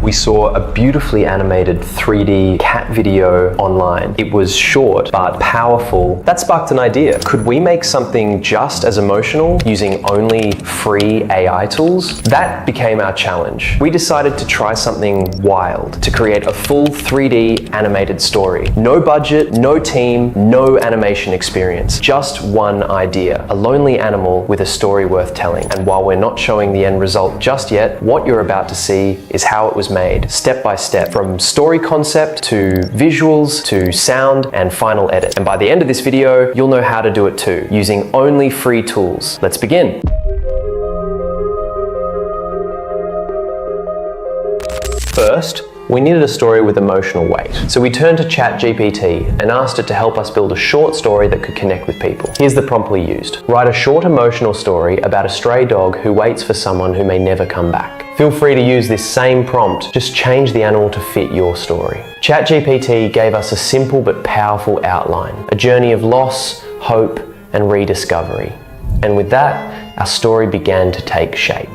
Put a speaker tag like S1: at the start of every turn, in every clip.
S1: We saw a beautifully animated 3D cat video online. It was short but powerful. That sparked an idea. Could we make something just as emotional using only free AI tools? That became our challenge. We decided to try something wild, to create a full 3D animated story. No budget, no team, no animation experience. Just one idea. A lonely animal with a story worth telling. And while we're not showing the end result just yet, what you're about to see is how it was made, step by step, from story concept to visuals to sound and final edit. And by the end of this video, you'll know how to do it too, using only free tools. Let's begin. First, we needed a story with emotional weight. So we turned to ChatGPT and asked it to help us build a short story that could connect with people. Here's the prompt we used. Write a short emotional story about a stray dog who waits for someone who may never come back. Feel free to use this same prompt, just change the animal to fit your story. ChatGPT gave us a simple but powerful outline, a journey of loss, hope, and rediscovery. And with that, our story began to take shape.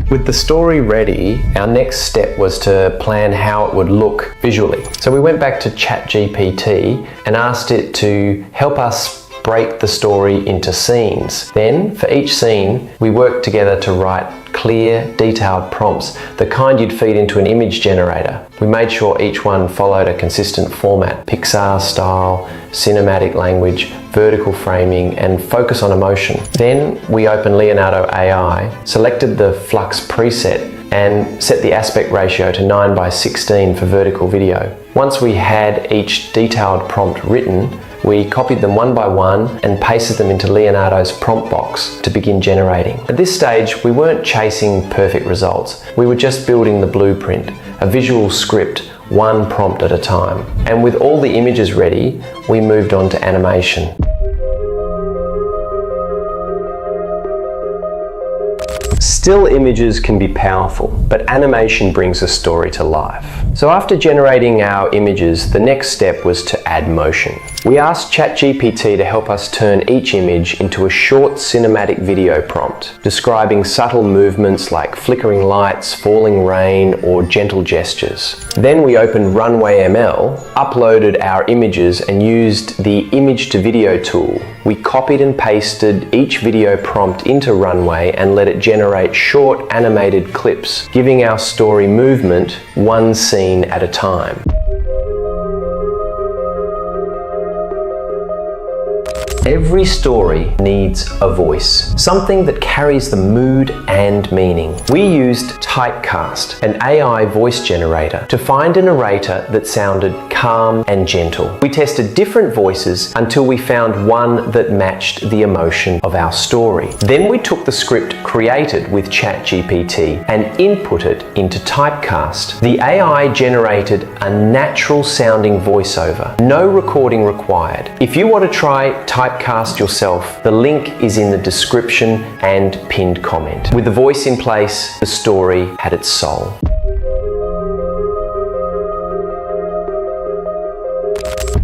S1: With the story ready, our next step was to plan how it would look visually. So we went back to ChatGPT and asked it to help us break the story into scenes. Then, for each scene, we worked together to write clear, detailed prompts, the kind you'd feed into an image generator. We made sure each one followed a consistent format: Pixar-style, cinematic language, vertical framing, and focus on emotion. Then we opened Leonardo AI, selected the flux preset, and set the aspect ratio to 9:16 for vertical video. Once we had each detailed prompt written, we copied them one by one and pasted them into Leonardo's prompt box to begin generating. At this stage, we weren't chasing perfect results. We were just building the blueprint, a visual script, one prompt at a time. And with all the images ready, we moved on to animation. Still images can be powerful, but animation brings a story to life. So after generating our images, the next step was to add motion. We asked ChatGPT to help us turn each image into a short cinematic video prompt, describing subtle movements like flickering lights, falling rain, or gentle gestures. Then we opened Runway ML, uploaded our images, and used the image to video tool. We copied and pasted each video prompt into Runway and let it generate short animated clips, giving our story movement one scene at a time. Every story needs a voice, something that carries the mood and meaning. We used Typecast, an AI voice generator, to find a narrator that sounded calm and gentle. We tested different voices until we found one that matched the emotion of our story. Then we took the script created with ChatGPT and input it into Typecast. The AI generated a natural sounding voiceover, no recording required. If you want to try Typecast yourself, the link is in the description and pinned comment. With the voice in place, the story had its soul.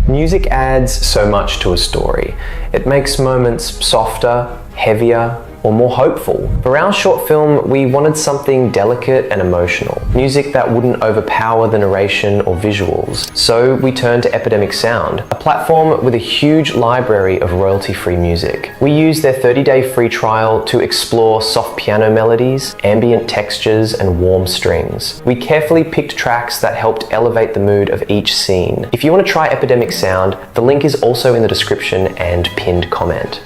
S1: Music adds so much to a story. It makes moments softer, heavier, or more hopeful. For our short film, we wanted something delicate and emotional, music that wouldn't overpower the narration or visuals. So we turned to Epidemic Sound, a platform with a huge library of royalty-free music. We used their 30-day free trial to explore soft piano melodies, ambient textures, and warm strings. We carefully picked tracks that helped elevate the mood of each scene. If you want to try Epidemic Sound, the link is also in the description and pinned comment.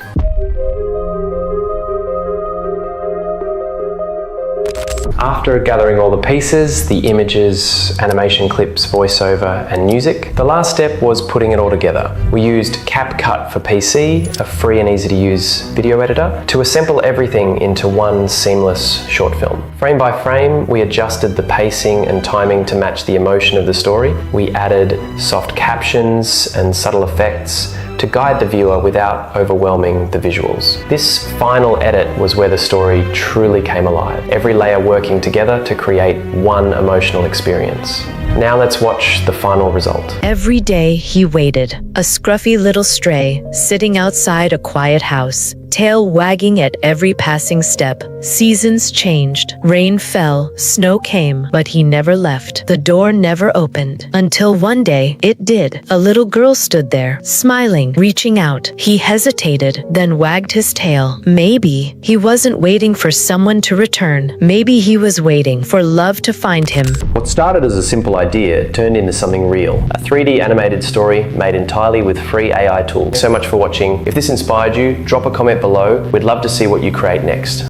S1: After gathering all the pieces, the images, animation clips, voiceover, and music, the last step was putting it all together. We used CapCut for PC, a free and easy to use video editor, to assemble everything into one seamless short film. Frame by frame, we adjusted the pacing and timing to match the emotion of the story. We added soft captions and subtle effects to guide the viewer without overwhelming the visuals. This final edit was where the story truly came alive, every layer working together to create one emotional experience. Now let's watch the final result.
S2: Every day he waited, a scruffy little stray, sitting outside a quiet house, tail wagging at every passing step. Seasons changed. Rain fell, snow came, but he never left. The door never opened. Until one day, it did. A little girl stood there, smiling, reaching out. He hesitated, then wagged his tail. Maybe he wasn't waiting for someone to return. Maybe he was waiting for love to find him.
S1: What started as a simple idea turned into something real. A 3D animated story made entirely with free AI tools. Thanks so much for watching. If this inspired you, drop a comment below. We'd love to see what you create next.